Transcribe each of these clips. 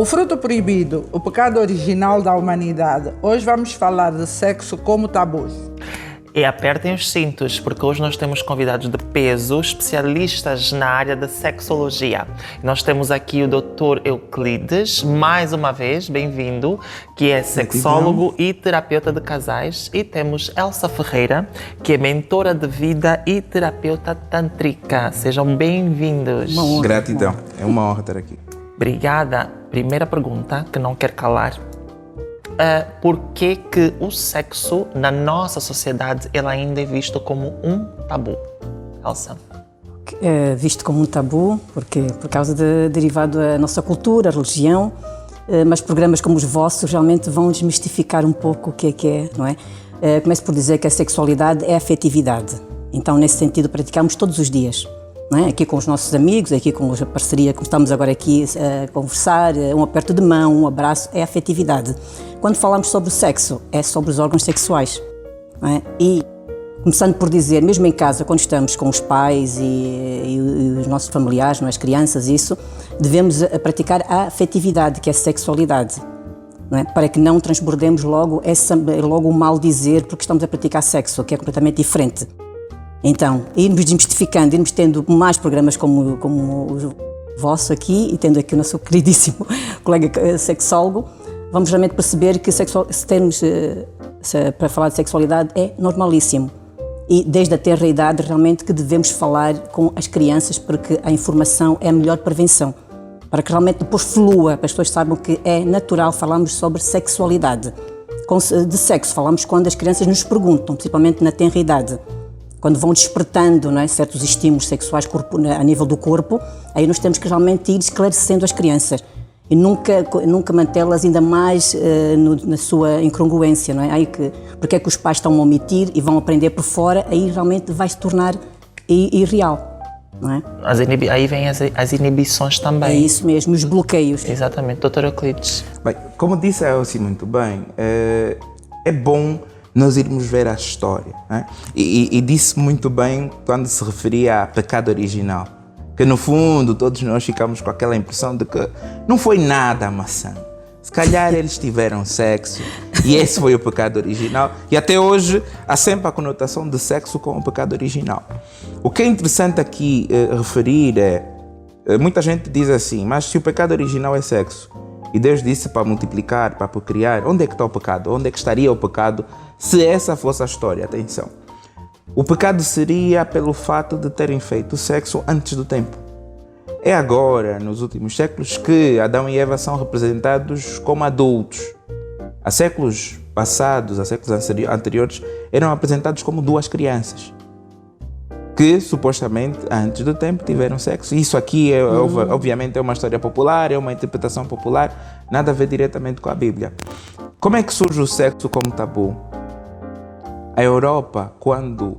O fruto proibido, o pecado original da humanidade. Hoje vamos falar de sexo como tabu. E apertem os cintos, porque hoje nós temos convidados de peso, especialistas na área da sexologia. Nós temos aqui o Dr. Euclides, mais uma vez, bem-vindo, que é sexólogo e terapeuta de casais. E temos Elsa Ferreira, que é mentora de vida e terapeuta tântrica. Sejam bem-vindos. Gratidão, é uma honra estar aqui. Obrigada. Primeira pergunta, que não quer calar. Por que o sexo na nossa sociedade ele ainda é visto como um tabu? Elsa? É visto como um tabu porque por causa derivado da nossa cultura, a religião, mas programas como os vossos realmente vão desmistificar um pouco o que é, não é? Começo por dizer que a sexualidade é afetividade. Então, nesse sentido, praticamos todos os dias. Não é? Aqui com os nossos amigos, aqui com a parceria, como estamos agora aqui a conversar, um aperto de mão, um abraço, é afetividade. Quando falamos sobre o sexo, é sobre os órgãos sexuais. Não é? E, começando por dizer, mesmo em casa, quando estamos com os pais e os nossos familiares, não é? As crianças, isso, devemos praticar a afetividade, que é a sexualidade. Não é? Para que não transbordemos logo o mal dizer porque estamos a praticar sexo, que é completamente diferente. Então, irmos desmistificando, irmos tendo mais programas como o vosso aqui e tendo aqui o nosso queridíssimo colega sexólogo, vamos realmente perceber que para falar de sexualidade é normalíssimo. E desde a tenra idade realmente que devemos falar com as crianças porque a informação é a melhor prevenção. Para que realmente depois flua, para as pessoas saibam que é natural falarmos sobre sexualidade. De sexo falamos quando as crianças nos perguntam, principalmente na tenra idade. Quando vão despertando, não é, certos estímulos sexuais a nível do corpo, aí nós temos que realmente ir esclarecendo as crianças e nunca mantê-las ainda mais na sua incongruência, não é? Porque é que os pais estão a omitir e vão aprender por fora, aí realmente vai se tornar irreal, não é? Aí vêm as inibições também. É isso mesmo, os bloqueios. Exatamente, Dr. Euclides. Bem, como disse a Elsie muito bem, é bom nós irmos ver a história, né? E disse muito bem quando se referia a pecado original, que no fundo todos nós ficamos com aquela impressão de que não foi nada a maçã. Se calhar eles tiveram sexo e esse foi o pecado original, e até hoje há sempre a conotação de sexo com o pecado original. O que é interessante aqui referir muita gente diz assim, mas se o pecado original é sexo, e Deus disse para multiplicar, para procriar, onde é que está o pecado? Onde é que estaria o pecado se essa fosse a história? Atenção. O pecado seria pelo fato de terem feito sexo antes do tempo. É agora, nos últimos séculos, que Adão e Eva são representados como adultos. Há séculos passados, há séculos anteriores, eram apresentados como duas crianças que, supostamente, antes do tempo, tiveram sexo. Isso aqui, obviamente, é uma história popular, é uma interpretação popular, nada a ver diretamente com a Bíblia. Como é que surge o sexo como tabu? A Europa, quando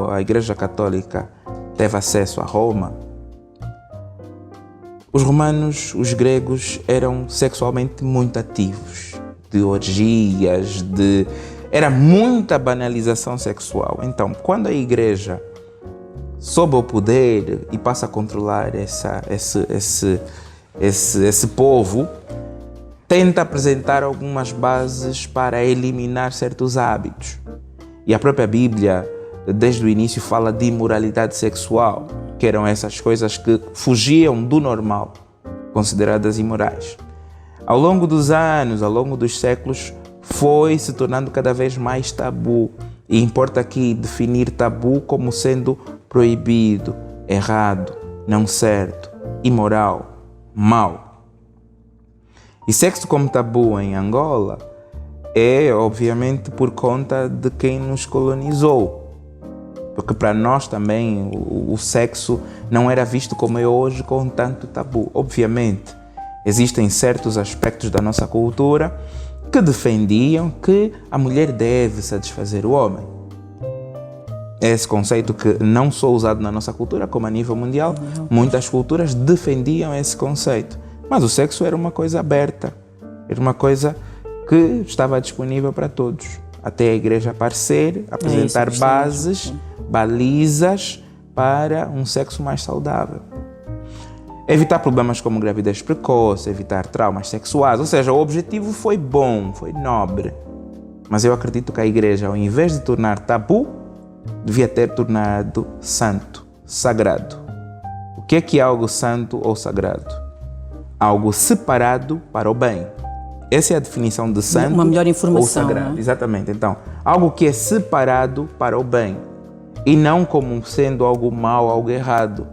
a Igreja Católica teve acesso a Roma, os romanos, os gregos, eram sexualmente muito ativos, de orgias, era muita banalização sexual. Então, quando a Igreja sob o poder e passa a controlar esse povo, tenta apresentar algumas bases para eliminar certos hábitos. E a própria Bíblia, desde o início, fala de imoralidade sexual, que eram essas coisas que fugiam do normal, consideradas imorais. Ao longo dos anos, ao longo dos séculos, foi se tornando cada vez mais tabu. E importa aqui definir tabu como sendo proibido, errado, não certo, imoral, mau. E sexo como tabu em Angola é, obviamente, por conta de quem nos colonizou. Porque para nós também o sexo não era visto como é hoje com tanto tabu. Obviamente, existem certos aspectos da nossa cultura que defendiam que a mulher deve satisfazer o homem. Esse conceito que não só usado na nossa cultura, como a nível mundial, muitas culturas defendiam esse conceito. Mas o sexo era uma coisa aberta, era uma coisa que estava disponível para todos. Até a igreja aparecer, apresentar balizas para um sexo mais saudável. evitar problemas como gravidez precoce, evitar traumas sexuais. Ou seja, o objetivo foi bom, foi nobre. Mas eu acredito que a igreja, ao invés de tornar tabu, devia ter tornado santo, sagrado. O que é algo santo ou sagrado? Algo separado para o bem. Essa é a definição de santo uma melhor informação, ou sagrado. não é? Exatamente. Então, algo que é separado para o bem e não como sendo algo mau, algo errado,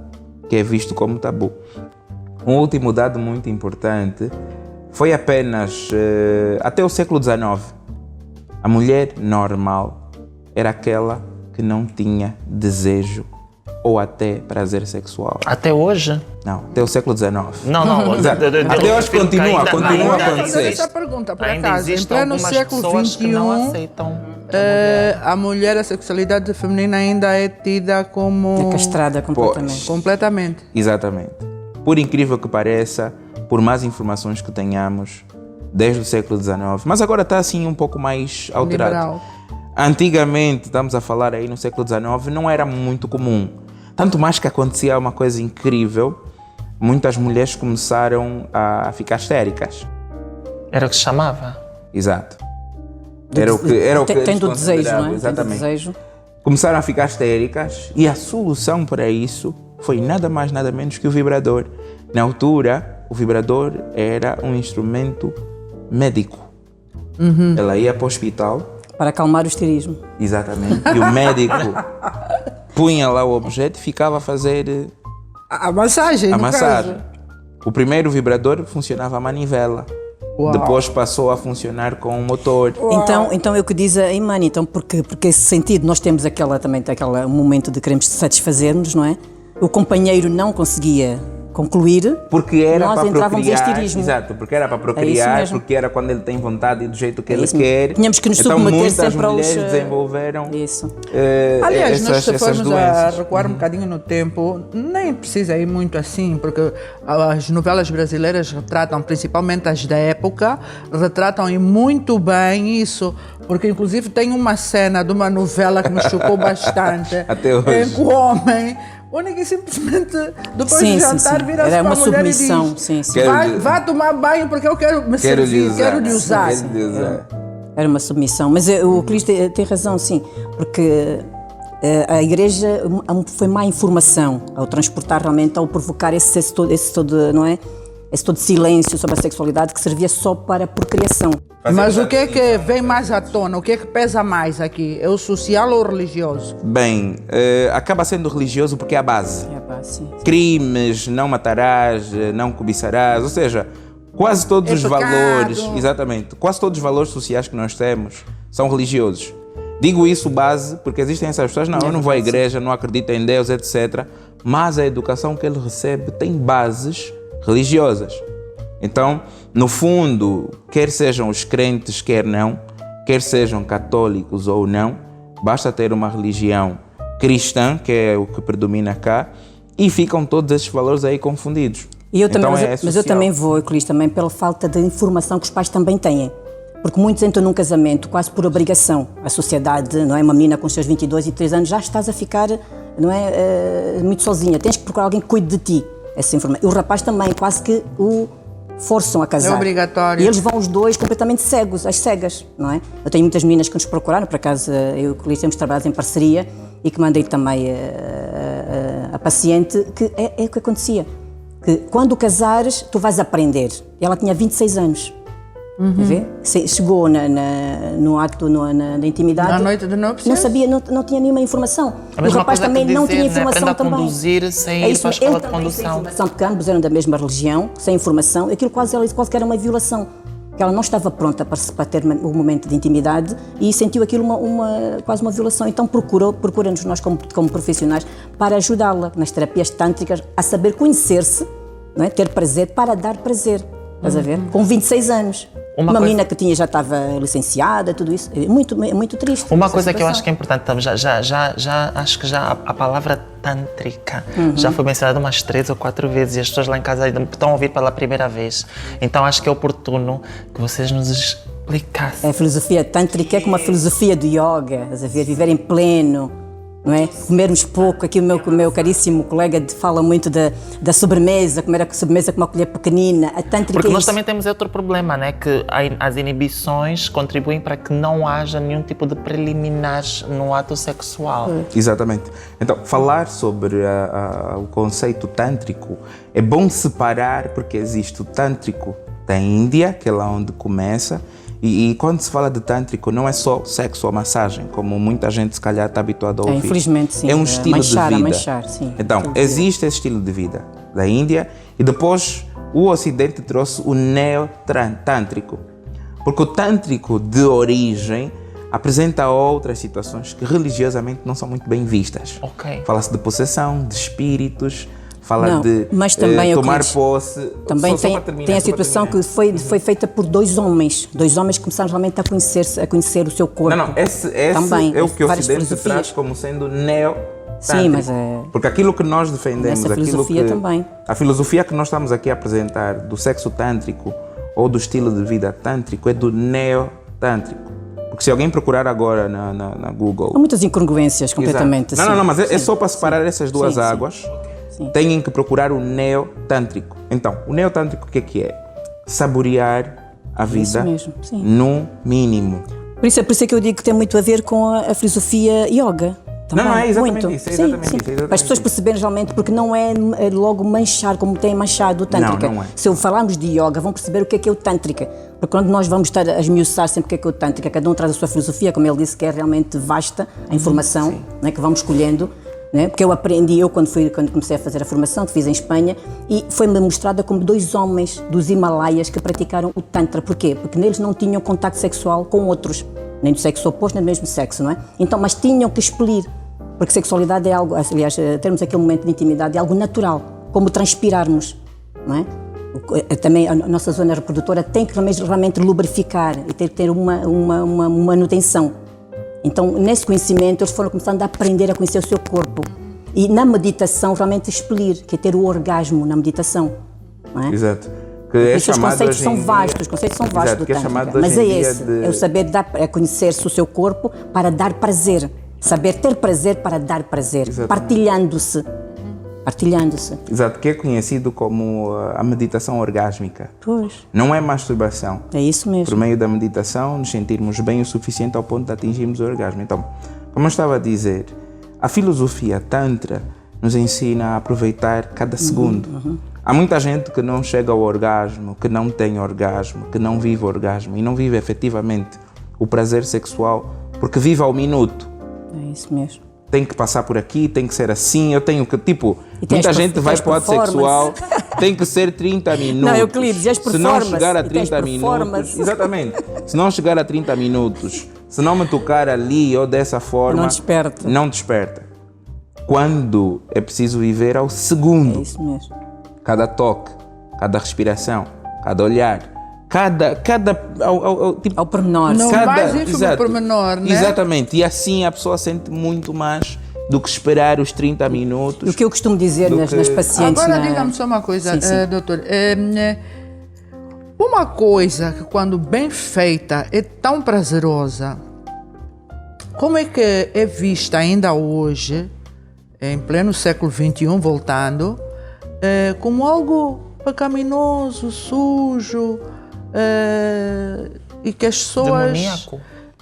que é visto como tabu. Um último dado muito importante foi apenas até o século XIX. A mulher normal era aquela que não tinha desejo ou até prazer sexual. Até hoje? Não, até o século XIX. Não. Até hoje continua a Mas acontecer. essa pergunta, por Ainda acaso, em existem pleno algumas século pessoas que não XXI, aceitam. a mulher, a sexualidade feminina ainda é tida como... É castrada completamente. Completamente. Exatamente. Por incrível que pareça, por mais informações que tenhamos, desde o século XIX, mas agora está assim um pouco mais alterado. Liberal. Antigamente, estamos a falar aí no século XIX, não era muito comum. Tanto mais que acontecia uma coisa incrível, muitas mulheres começaram a ficar histéricas. Era o que se chamava? Exato. Era o que eles Tem do desejo, não consideravam, é? exatamente. Tem do desejo. Começaram a ficar histéricas e a solução para isso foi nada mais, nada menos que o vibrador. Na altura, o vibrador era um instrumento médico. Ela ia para o hospital, Para acalmar o histerismo. exatamente, e o médico punha lá o objeto e ficava a fazer A massagem, a no massagem. caso. O primeiro vibrador funcionava a manivela. Uau. Depois passou a funcionar com o motor. Então é o que diz a Imani, então porque esse sentido nós temos aquele momento de queremos satisfazermos, não é? O companheiro não conseguia concluir, Porque era nós para entrávamos em procriar. histerismo. Exato, porque era para É procriar, isso mesmo. porque era quando ele tem vontade e do jeito que É ele isso mesmo. quer. Tínhamos que nos então submeter muitas sempre aos, mulheres desenvolveram Isso. Aliás, nós se essas formos a doenças. recuar um bocadinho no tempo, nem precisa ir muito assim, porque as novelas brasileiras retratam, principalmente as da época, retratam e muito bem isso, porque inclusive tem uma cena de uma novela que me chocou bastante, Até hoje. em que o homem, único e simplesmente, depois Sim, de sim, jantar, sim. vira-se Era para uma a mulher e submissão, diz, sim, sim. Quero- Vá tomar banho porque eu quero me Quero lhe servir, usar. quero lhe usar. Quero lhe usar. Era uma submissão. Mas o Cristo tem razão, sim, porque a Igreja foi má informação ao transportar realmente, ao provocar esse todo, não é? Esse todo silêncio sobre a sexualidade que servia só para a procriação. Mas o que é que vem mais à tona? O que é que pesa mais aqui? É o social ou o religioso? Bem, acaba sendo religioso porque é a base. É, pá, sim. Crimes, não matarás, não cobiçarás, ou seja, quase todos É os pecado. valores, exatamente, quase todos os valores sociais que nós temos são religiosos. Digo isso base porque existem essas pessoas, não, eu não vou à igreja, não acredito em Deus, etc. Mas a educação que ele recebe tem bases religiosas. Então, no fundo, quer sejam os crentes, quer não, quer sejam católicos ou não, basta ter uma religião cristã, que é o que predomina cá, e ficam todos esses valores aí confundidos. E eu também, Então, mas eu social. também vou, Euclides, também pela falta de informação que os pais também têm. Porque muitos entram num casamento quase por obrigação. A sociedade, não é? Uma menina com os seus 22 e 3 anos já estás a ficar, não é, muito sozinha. Tens que procurar alguém que cuide de ti. Essa informação. E o rapaz também quase que o forçam a casar. É obrigatório. E eles vão os dois completamente cegos, às cegas, não é? Eu tenho muitas meninas que nos procuraram, por acaso eu e o Euclides temos trabalhado em parceria e que mandei também a paciente, que é o que acontecia. Que quando casares, tu vais aprender. E ela tinha 26 anos. Vê? Chegou no acto, na intimidade. Na noite de núpcias? Não sabia, não tinha nenhuma informação. A O mesma rapaz coisa também que não dizer, tinha né? informação Aprenda a também. conduzir sem É ir isso, para a escola ele de também sem condução. informação, porque ambos eram da mesma religião, sem informação. Aquilo quase que era uma violação. Que ela não estava pronta para ter o momento de intimidade e sentiu aquilo quase uma violação. Então procura-nos nós como profissionais para ajudá-la nas terapias tântricas a saber conhecer-se, não é? Ter prazer para dar prazer. Estás a ver? Com 26 anos. Uma Uma coisa- menina que já estava licenciada, tudo isso. É muito triste. Uma essa coisa que eu acho situação. que é importante, então, acho que já a palavra tântrica já foi mencionada umas 3 ou 4 vezes e as pessoas lá em casa ainda estão a ouvir pela primeira vez. Então acho que é oportuno que vocês nos explicassem. A filosofia tântrica é como a filosofia do yoga, estás a ver? Viver em pleno, não é? Comermos pouco. Aqui o meu caríssimo colega fala muito da sobremesa, comer a sobremesa com uma colher pequenina. A tântrica Porque é nós isso. também temos outro problema, né? Que as inibições contribuem para que não haja nenhum tipo de preliminares no ato sexual. Exatamente. Então, falar sobre o conceito tântrico é bom separar, porque existe o tântrico da Índia, que é lá onde começa, e quando se fala de tântrico, não é só sexo ou massagem, como muita gente se calhar está habituada a ouvir. Infelizmente, sim. É um estilo de vida. Manchar, sim. Então, existe esse estilo de vida da Índia e depois o Ocidente trouxe o neo-tântrico. Porque o tântrico de origem apresenta outras situações que religiosamente não são muito bem vistas. Ok. Fala-se de possessão, de espíritos, fala Não, de mas também, tomar Euclides, posse. Também Só para terminar, tem a só para situação terminar. que foi feita por dois homens que começaram realmente a conhecer o seu corpo. Não, esse Também, é o que o várias Ocidente filosofias. traz como sendo neo-tântrico. Sim, mas é... Porque aquilo que nós defendemos, Essa filosofia também. A filosofia que nós estamos aqui a apresentar do sexo tântrico ou do estilo de vida tântrico é do neo-tântrico. Porque se alguém procurar agora na Google... Há muitas incongruências completamente. Exato. Não, mas é só para separar essas duas Sim, sim. águas. Sim. Têm que procurar o neo-tântrico. Então, o neo-tântrico o que é? Saborear a vida mesmo, sim. no mínimo. Por isso é que eu digo que tem muito a ver com a filosofia yoga. Também, Não, é exatamente muito. isso, é exatamente sim, isso, é exatamente para as pessoas isso. perceberem realmente, porque não é logo manchar, como tem manchado o Tântrica. Não é. Se eu falarmos de yoga, vão perceber o que é o Tântrica. Porque quando nós vamos estar a esmiuçar sempre o que é o Tântrica, cada um traz a sua filosofia, como ele disse, que é realmente vasta a informação, né, que vamos escolhendo. Né? Porque eu aprendi, quando comecei a fazer a formação, que fiz em Espanha, e foi-me mostrada como dois homens dos Himalaias que praticaram o Tantra. Porquê? Porque neles não tinham contacto sexual com outros, nem do sexo oposto, nem do mesmo sexo, não é? Então, mas tinham que expelir, porque sexualidade é algo, aliás, termos aquele momento de intimidade, é algo natural, como transpirarmos, não é? Também a nossa zona reprodutora tem que realmente lubrificar e ter uma manutenção. Então, nesse conhecimento, eles foram começando a aprender a conhecer o seu corpo. E na meditação, realmente expelir, que é ter o orgasmo na meditação. Não é? Exato. Que é Os chamado conceitos hoje são em dia- vastos, os conceitos são vastos Exato, do que é Tântrica. chamado hoje Mas em é dia esse, de- é o saber conhecer-se o seu corpo para dar prazer. Saber ter prazer para dar prazer. Exatamente. Partilhando-se. Partilhando-se. Exato, que é conhecido como a meditação orgásmica. Pois, Não é masturbação. é isso Por mesmo. meio da meditação, nos sentirmos bem o suficiente ao ponto de atingirmos o orgasmo. Então, como eu estava a dizer, a filosofia Tantra nos ensina a aproveitar cada segundo. Há muita gente que não chega ao orgasmo, que não tem orgasmo, que não vive orgasmo e não vive efetivamente o prazer sexual porque vive ao minuto. É isso mesmo. Tem que passar por aqui, tem que ser assim, eu tenho que, tipo, E tem muita as gente vai as para o ato performance. sexual, tem que ser 30 minutos. Não, Euclides, e as Se não performance? chegar a E tem as 30 minutos, performance? exatamente, se não chegar a 30 minutos, se não me tocar ali ou dessa forma, Não desperta. Não desperta. Quando é preciso viver ao É segundo, isso mesmo. cada toque, cada respiração, cada olhar, tipo, Ao pormenor. Não vais ínfimo exato. pormenor, né? Exatamente, e assim a pessoa sente muito mais do que esperar os 30 minutos. O que eu costumo dizer Do nas que- pacientes... Agora na- diga-me só uma coisa, Sim, sim. doutor. Uma coisa que quando bem feita é tão prazerosa, como é que é vista ainda hoje, em pleno século XXI, voltando, como algo pecaminoso, sujo, e que as pessoas... Demoníaco.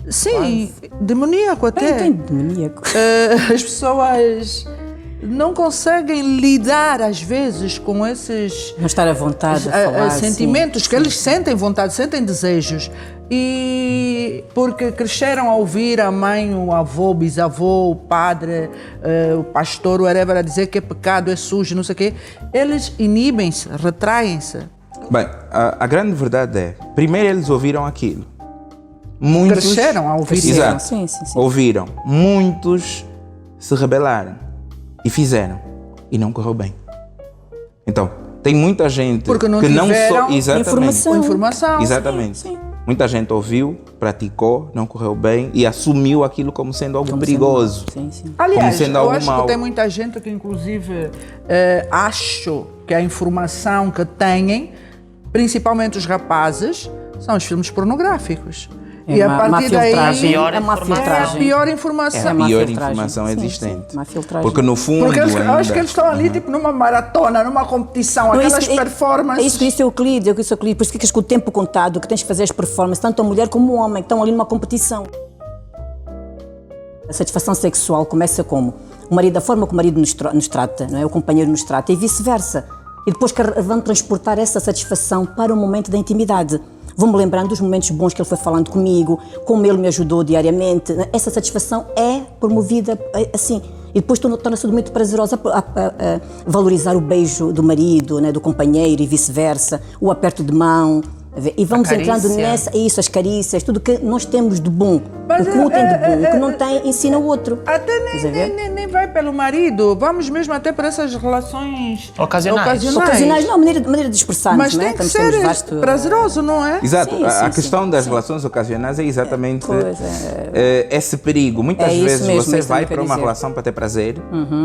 Sim, demoníaco até. Tem demoníaco. As pessoas não conseguem lidar às vezes com esses Não estar à vontade a falar. sentimentos sim. que eles sentem vontade, sentem desejos, e porque cresceram a ouvir a mãe, o avô, o bisavô, o padre, o pastor, o whatever, a dizer que é pecado, é sujo, não sei o quê, eles inibem-se, retraem-se. Bem, a grande verdade é, primeiro eles ouviram aquilo. Muitos Cresceram a ouvir isso. Exato. Sim. Ouviram. Muitos se rebelaram e fizeram. E não correu bem. Então, tem muita gente Porque não que não tiveram só... Exatamente. informação. Informação. Exatamente. Sim. Muita gente ouviu, praticou, não correu bem e assumiu aquilo como sendo algo Como perigoso. sendo- Sim. Aliás, sendo eu algo acho mau. que tem muita gente que inclusive acho que a informação que têm, principalmente os rapazes, são os filmes pornográficos. E a uma partir daí filtragem. Pior É uma informação. é a filtragem. pior É informação. a uma pior filtragem. informação Sim, existente. sim, uma filtragem. Porque no fundo Porque eu ainda... acho que eles estão ali tipo numa maratona, numa competição, Não, aquelas é performances. isso que disse Euclides, por isso que ficas com o tempo contado, que tens que fazer as performances, tanto a mulher como o homem, que estão ali numa competição. A satisfação sexual começa como? Da forma como o marido nos trata, não é? O companheiro nos trata e vice-versa. E depois vamos transportar essa satisfação para o momento da intimidade. Vou-me lembrando dos momentos bons que ele foi falando comigo, como ele me ajudou diariamente. Essa satisfação é promovida assim. E depois torna-se tudo muito prazerosa a valorizar o beijo do marido, né, do companheiro e vice-versa, o aperto de mão. E vamos entrando nessa, isso, as carícias, tudo que nós temos de bom. Mas o que um tem de bom, o que não tem, ensina o outro. Até nem vai pelo marido, vamos mesmo até para essas relações Ocasionais. Ocasionais, não, maneira de expressar-nos, Mas não é? tem que Estamos ser vasto... prazeroso, não é? Exato, Sim, a sim, questão sim, das sim. relações ocasionais é exatamente Pois esse perigo. Muitas É isso vezes mesmo, você isso vai também quer para uma dizer. relação para ter prazer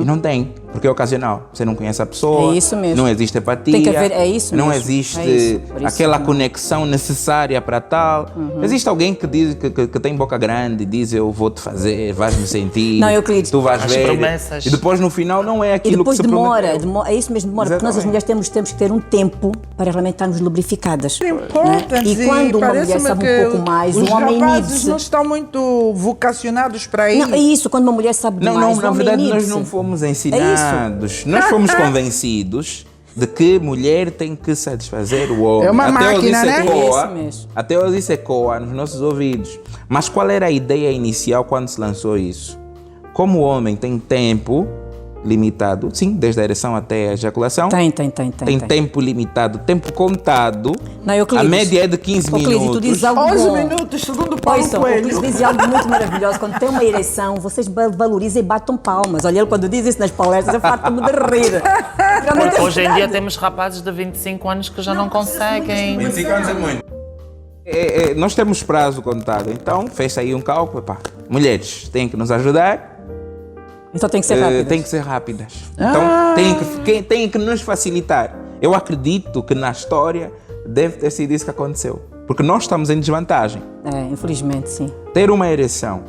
e não tem, porque é ocasional. Você não conhece a pessoa, É isso mesmo. não existe empatia, Tem que haver- é isso não mesmo, existe é isso, por isso aquela não. conexão necessária para tal. Existe alguém que diz que tem boca grande, diz eu vou te fazer, vais-me sentir, Não, Euclides. tu vais As ver. promessas. E depois no final não é E aquilo depois que se prometeu. demora, é isso mesmo, demora, porque nós as mulheres temos que ter um tempo para realmente estarmos lubrificadas. Importante. E quando uma mulher sabe um pouco mais, os o homem rapazes inibe-se. não estão muito vocacionados para isso. Não, é isso, quando uma mulher sabe Não, demais, não, na o homem verdade nós inibe-se. não fomos ensinados. Nós fomos convencidos de que mulher tem que satisfazer o homem. É uma Até hoje máquina, isso né? ecoa, Isso mesmo. até hoje isso ecoa nos nossos ouvidos. Mas qual era a ideia inicial quando se lançou isso? Como o homem tem tempo limitado, sim, desde a ereção até a ejaculação, Tem. tempo limitado, tempo contado, Não, Euclides. a média é de 15 Euclides, tu minutos. dizes algo 11 bom. minutos, segundo Paulo Ouçam, o Coelho. Euclides diz algo muito maravilhoso. Quando tem uma ereção, vocês valorizam e batam palmas. Olha, ele quando diz isso nas palestras, eu farto-me de rir. Realmente é Hoje em dia verdade. temos rapazes de 25 anos que já não conseguem. 25 anos é muito. Nós temos prazo contado, então fez aí um cálculo. Pá, mulheres têm que nos ajudar, Então tem que ser rápido. têm que ser rápidas. Então têm que nos facilitar. Eu acredito que na história deve ter sido isso que aconteceu, porque nós estamos em desvantagem. Infelizmente, sim. Ter uma ereção,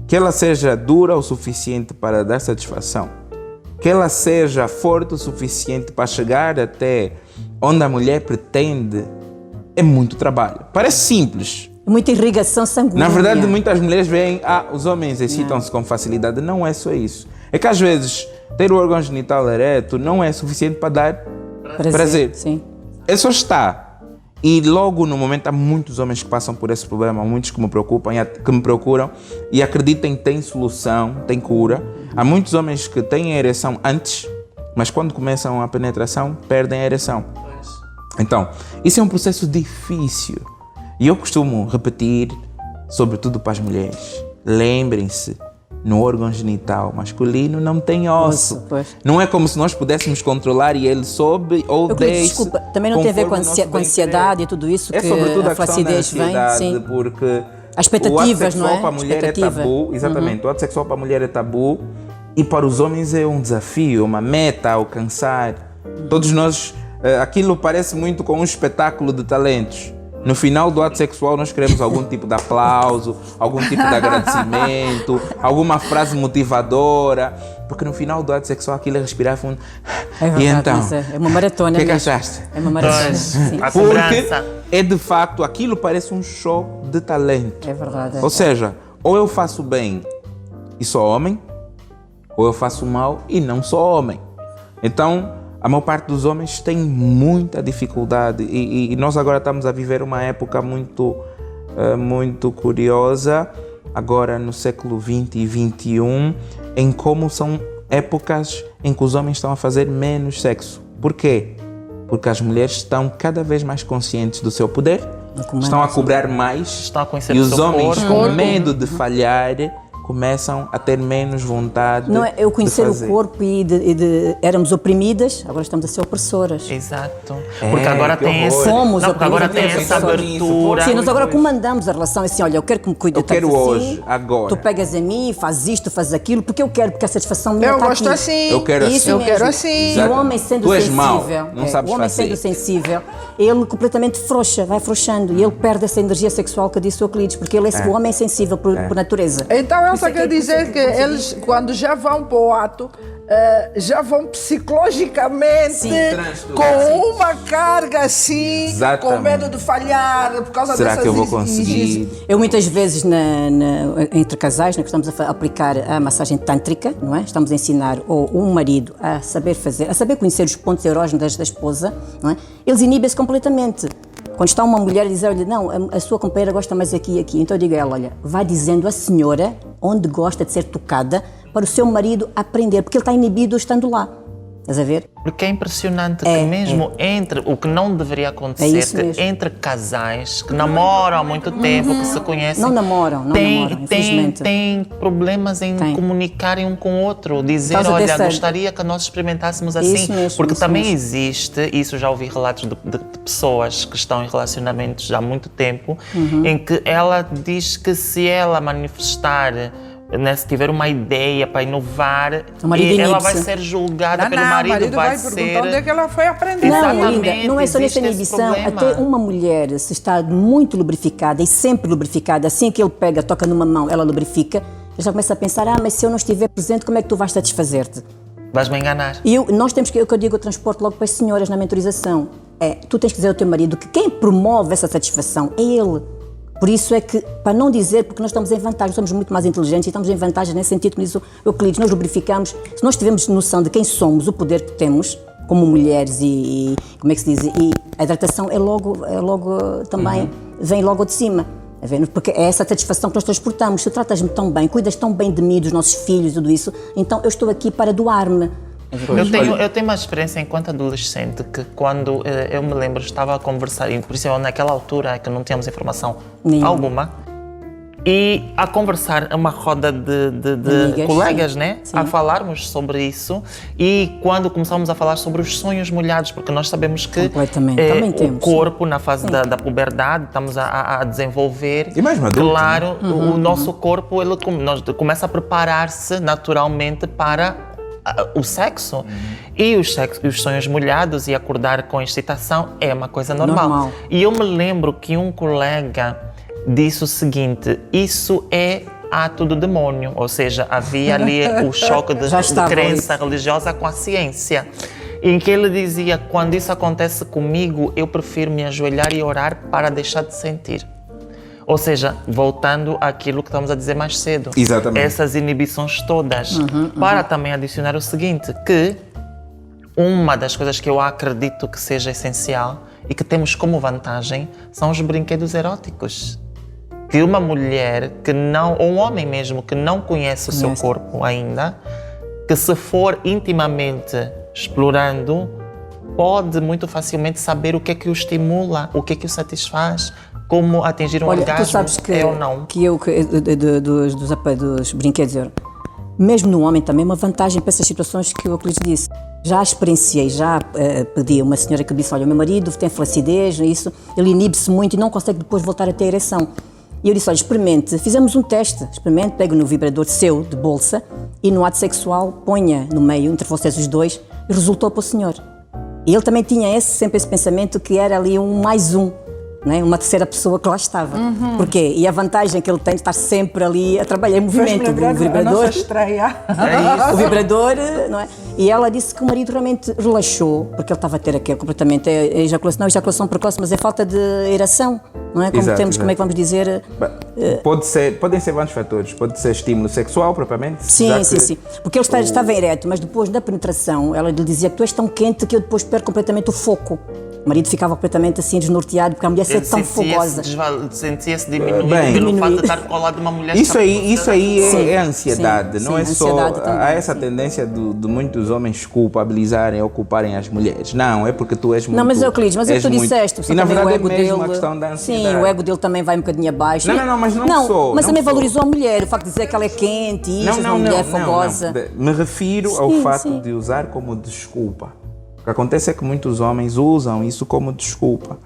que ela seja dura o suficiente para dar satisfação, que ela seja forte o suficiente para chegar até onde a mulher pretende, é muito trabalho. Parece simples. Muita irrigação sanguínea. Na verdade, muitas mulheres veem, os homens excitam-se com facilidade. Não é só isso. É que às vezes ter o órgão genital ereto não é suficiente para dar prazer. Sim. É só estar. E logo no momento há muitos homens que passam por esse problema, muitos que me procuram e acreditem que tem solução, tem cura. Há muitos homens que têm a ereção antes, mas quando começam a penetração, perdem a ereção. Então, isso é um processo difícil. E eu costumo repetir, sobretudo para as mulheres, lembrem-se, no órgão genital masculino não tem osso. Pois. Não é como se nós pudéssemos controlar e ele sobe ou Euclides, desce. desculpa, também não tem a ver com conforme o nosso com ansiedade bem e tudo isso querer. que É sobretudo a questão da flacidez vem, ansiedade, sim. porque As expectativas, o ato sexual não é? para a mulher Expectativa. é tabu, exatamente. O ato sexual para a mulher é tabu e para os homens é um desafio, uma meta a alcançar. Todos nós, aquilo parece muito com um espetáculo de talentos. No final do ato sexual nós queremos algum tipo de aplauso, algum tipo de agradecimento, alguma frase motivadora, porque no final do ato sexual aquilo é respirar fundo. É verdade, E então, mas é uma maratona. o que mesmo. achaste? É uma maratona. Pois. Sim. A Porque cobrança. é de facto, aquilo parece um show de talento. É verdade. Ou seja, ou eu faço bem e sou homem, ou eu faço mal e não sou homem. Então, a maior parte dos homens tem muita dificuldade e nós agora estamos a viver uma época muito curiosa, agora no século 20 e 21, em como são épocas em que os homens estão a fazer menos sexo. Por quê? Porque as mulheres estão cada vez mais conscientes do seu poder, estão a cobrar mais Estão a conhecer e o os seu homens corpo. com medo de falhar começam a ter menos vontade Não é eu conhecer de o fazer. corpo e éramos oprimidas, agora estamos a ser opressoras. Exato. Porque agora que tem horror. esse. Somos Não, porque agora tem oprimidas, essa opressores. abertura. Sim, nós agora comandamos a relação, assim, olha, eu quero que me cuide Eu quero assim, hoje, agora. Tu pegas em mim, fazes isto, fazes aquilo, porque eu quero, porque a satisfação minha Eu está gosto aqui. assim. Eu quero Isso assim. Eu mesmo. quero assim. E o Exato. homem sendo Tu és sensível, mau, não sabes o homem fazer. sendo sensível, ele completamente frouxa, vai frouxando e ele perde essa energia sexual que disse o Euclides, porque ele o homem é sensível por natureza. Então, Elsa Isso é quer dizer que conseguir. eles, quando já vão para o ato, já vão psicologicamente Sim. com uma carga assim, Exatamente. com medo de falhar por causa Será dessas que eu vou exigências. conseguir? Eu muitas vezes entre casais, que estamos a aplicar a massagem tântrica, não é? Estamos a ensinar ou um marido a saber fazer, a saber conhecer os pontos erógenos da esposa, não é? Eles inibem-se completamente. Quando está uma mulher a dizer, olha, não, a sua companheira gosta mais aqui e aqui, então eu digo a ela, olha, vai dizendo à senhora onde gosta de ser tocada para o seu marido aprender, porque ele está inibido estando lá. Estás a ver? Porque é impressionante que mesmo entre o que não deveria acontecer, isso que mesmo. entre casais que namoram há muito tempo, que se conhecem, Não namoram, infelizmente. tem problemas em Tem. comunicarem um com o outro, dizer, causa olha, dessa- gostaria que nós experimentássemos assim, Isso mesmo, porque isso também mesmo. existe, isso já ouvi relatos de pessoas que estão em relacionamentos há muito tempo, Uhum. em que ela diz que se ela manifestar, né, se tiver uma ideia para inovar, O marido ela inibe-se. vai ser julgada pelo Não, marido, o marido vai ser... perguntar onde é que ela foi aprender. Não, Exatamente, linda, não é só nessa existe esse inibição. problema. Até uma mulher, se está muito lubrificada e sempre lubrificada, assim que ele pega, toca numa mão, ela lubrifica, já começa a pensar, mas se eu não estiver presente, como é que tu vais satisfazer-te? Vais-me enganar. E nós temos que, o que eu digo, eu transporto logo para as senhoras na mentorização. Tu tens que dizer ao teu marido que quem promove essa satisfação é ele. Por isso é que, para não dizer, porque nós estamos em vantagem, somos muito mais inteligentes e estamos em vantagem nesse sentido, como diz o Euclides, nós lubrificamos, se nós tivermos noção de quem somos, o poder que temos, como mulheres e como é que se diz, e a hidratação é logo também, vem logo de cima. Porque é essa satisfação que nós transportamos. Se tratas-me tão bem, cuidas tão bem de mim, dos nossos filhos, tudo isso, então eu estou aqui para doar-me. Eu tenho uma experiência enquanto adolescente que quando eu me lembro, estava a conversar, e por isso naquela altura que não tínhamos informação Nenhuma. alguma, e a conversar uma roda de Amigas, colegas, sim. né? Sim. A falarmos sobre isso, e quando começamos a falar sobre os sonhos molhados, porque nós sabemos que Completamente. Também o temos, corpo na fase da puberdade, estamos a desenvolver. E mesmo adulto, Claro, o nosso corpo ele começa a preparar-se naturalmente para o sexo. E os sonhos molhados e acordar com excitação é uma coisa normal. E eu me lembro que um colega disse o seguinte, isso é ato do demônio, ou seja, havia ali o choque de Já estava crença religiosa com a ciência, em que ele dizia, quando isso acontece comigo, eu prefiro me ajoelhar e orar para deixar de sentir. Ou seja, voltando àquilo que estamos a dizer mais cedo. Exatamente. Essas inibições todas. Para também adicionar o seguinte, que uma das coisas que eu acredito que seja essencial e que temos como vantagem são os brinquedos eróticos. Que uma mulher que não, ou um homem mesmo, que não conhece o seu corpo ainda, que se for intimamente explorando, pode muito facilmente saber o que é que o estimula, o que é que o satisfaz, como atingir um Olha, orgasmo, tu sabes que, é ou não. dos brinquedos, mesmo no homem também, uma vantagem para essas situações que o Euclides disse. Já experienciei, já pedi a uma senhora que disse, olha, o meu marido tem flacidez, isso, ele inibe-se muito e não consegue depois voltar a ter ereção. E eu disse, olha, experimente, fizemos um teste, experimente, pega no vibrador seu, de bolsa, e no ato sexual ponha no meio, entre vocês os dois, e resultou para o senhor. E ele também tinha sempre esse pensamento que era ali um mais um, não é? Uma terceira pessoa que lá estava. Porquê? E a vantagem que ele tem de estar sempre ali a trabalhar em movimento, o vibrador. Estreia. O vibrador, não é? E ela disse que o marido realmente relaxou, porque ele estava a ter aqui completamente a ejaculação, não ejaculação precoce, mas é falta de ereção, não é? Como temos, como é que vamos dizer? Podem ser vários fatores. Pode ser estímulo sexual, propriamente. Sim. Porque ele estava ereto, mas depois da penetração, ela lhe dizia que tu és tão quente que eu depois perco completamente o foco. O marido ficava completamente assim desnorteado porque a mulher ser tão fogosa. Sentia-se diminuído Bem, pelo fato de estar colado de uma mulher. Isso aí Sim, é ansiedade, sim, não é sim, só. ansiedade também, Há essa sim. tendência de muitos homens culpabilizarem ou culparem as mulheres. Não, é porque tu és muito. Não, mas Euclides, mas é o que tu disseste. E na verdade o é ego mesmo dele, a questão da ansiedade. Sim, o ego dele também vai um bocadinho abaixo. Não, mas não sou, Mas não também sou. valorizou a mulher, o facto de dizer que ela é quente e isto, uma mulher fogosa. Me refiro ao Sim, fato sim. de usar como desculpa. O que acontece é que muitos homens usam isso como desculpa,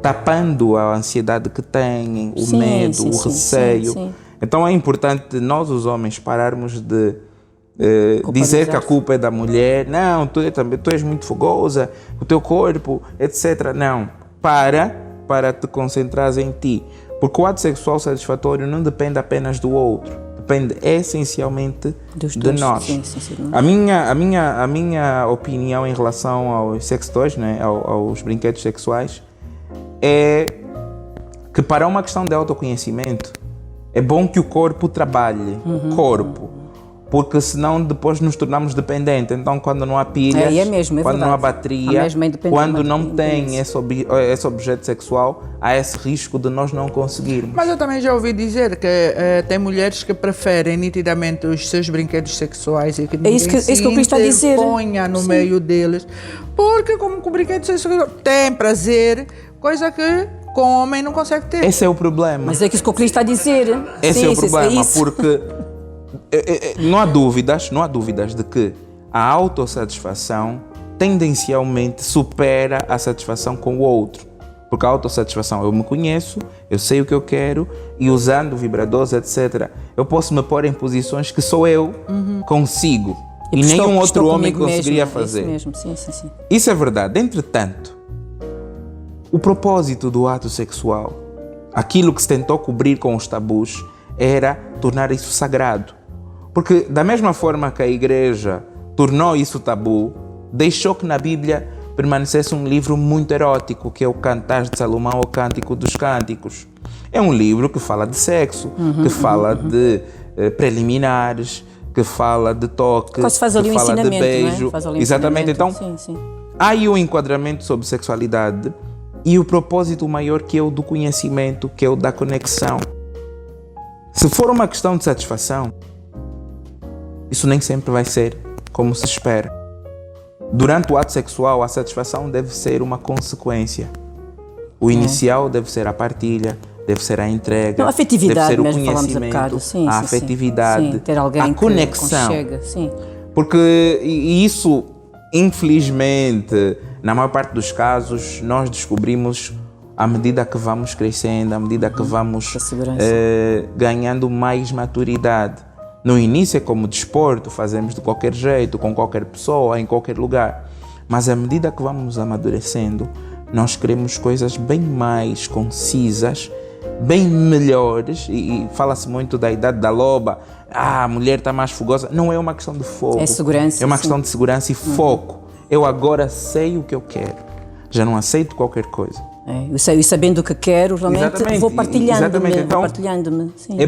tapando a ansiedade que têm, o Sim, medo, sim, o sim, receio. sim. Então é importante nós, os homens, pararmos de dizer que a Culpabilizar-se. culpa é da mulher. Não, tu és muito fogosa, o teu corpo, etc. Não, para te concentrares em ti. Porque o ato sexual satisfatório não depende apenas do outro. Depende essencialmente Dos de dois. nós. Sim, sim, sim. A minha opinião em relação aos sex toys, né, aos brinquedos sexuais, é que para uma questão de autoconhecimento é bom que o corpo trabalhe, corpo, porque senão depois nos tornamos dependentes. Então quando não há pilhas, É mesmo, é quando não há verdade. bateria, Há mesmo a quando não independência. tem esse objeto sexual, há esse risco de nós não conseguirmos. Mas eu também já ouvi dizer que tem mulheres que preferem nitidamente os seus brinquedos sexuais e que ninguém isso que se o Cristo está a dizer. interponha no Sim. meio deles. Porque como com brinquedos sexuais tem prazer, coisa que com o homem não consegue ter. Esse é o problema. Mas é que isso que o Cristo está a dizer. Esse Sim, é o sim, problema, isso. porque não há dúvidas de que a autossatisfação tendencialmente supera a satisfação com o outro. Porque a autossatisfação, eu me conheço, eu sei o que eu quero e usando vibradores, etc., eu posso me pôr em posições que só eu consigo e nenhum outro homem conseguiria fazer. Isso mesmo, sim, sim, sim. Isso é verdade. Entretanto, o propósito do ato sexual, aquilo que se tentou cobrir com os tabus, era tornar isso sagrado. Porque da mesma forma que a igreja tornou isso tabu, deixou que na Bíblia permanecesse um livro muito erótico, que é o Cantares de Salomão, o Cântico dos Cânticos. É um livro que fala de sexo, que fala de preliminares, que fala de toque, Quase faz ali que um fala de ensinamento, beijo. não é? Faz ali um Exatamente. ensinamento. Então, Sim, sim. há aí um enquadramento sobre sexualidade e o propósito maior, que é o do conhecimento, que é o da conexão. Se for uma questão de satisfação, isso nem sempre vai ser como se espera. Durante o ato sexual, a satisfação deve ser uma consequência. O inicial deve ser a partilha, deve ser a entrega, Não, a afetividade deve ser o mesmo, falamos há conhecimento, bocado. Sim, a sim, afetividade, sim. Ter alguém a que conexão. aconchega, sim. Porque isso, infelizmente, na maior parte dos casos, nós descobrimos à medida que vamos crescendo, à medida que vamos A segurança. ganhando mais maturidade. No início é como desporto, fazemos de qualquer jeito, com qualquer pessoa, em qualquer lugar. Mas à medida que vamos amadurecendo, nós queremos coisas bem mais concisas, bem melhores. E fala-se muito da idade da loba. A mulher está mais fogosa. Não é uma questão de fogo. É segurança, É uma sim. questão de segurança e foco. Eu agora sei o que eu quero. Já não aceito qualquer coisa. É, eu sei, e sabendo o que quero, realmente Exatamente, vou partilhando-me. exatamente. Então, Sim. É